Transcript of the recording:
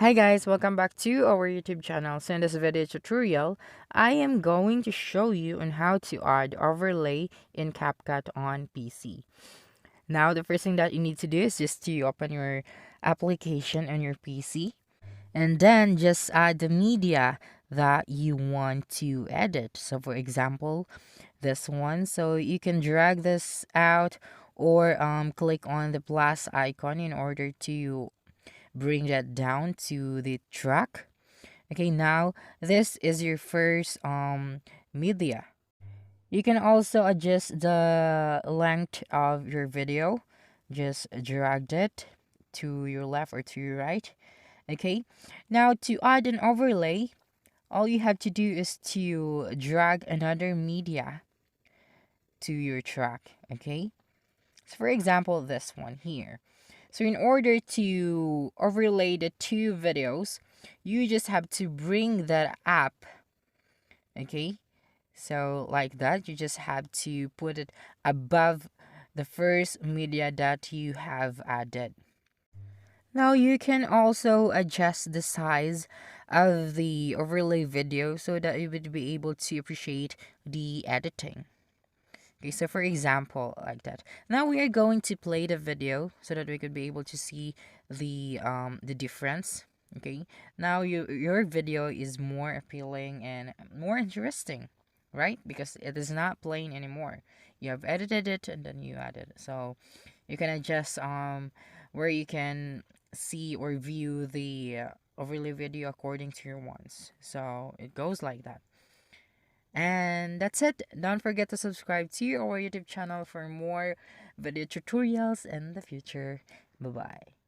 Hi guys, welcome back to our YouTube channel. So in this video tutorial, I am going to show you on how to add overlay in CapCut on PC. Now the first thing that you need to do is just to open your application on your PC and then just add the media that you want to edit. So for example, this one. So you can drag this out or click on the plus icon in order to bring that down to the track. Okay, now this is your first media. You can also adjust the length of your video. Just drag it to your left or to your right. Okay, now to add an overlay, all you have to do is to drag another media to your track. Okay, so for example, this one here. So in order to overlay the two videos, you just have to bring that up. Okay, so like that, you just have to put it above the first media that you have added. Now you can also adjust the size of the overlay video so that you would be able to appreciate the editing. Okay, so for example, like that. Now we are going to play the video so that we could be able to see the difference. Okay, now your video is more appealing and more interesting, right? Because it is not plain anymore. You have edited it and then you added it. So you can adjust where you can see or view the overlay video according to your wants. So it goes like that. And that's it. Don't forget to subscribe to our YouTube channel for more video tutorials in the future. Bye bye.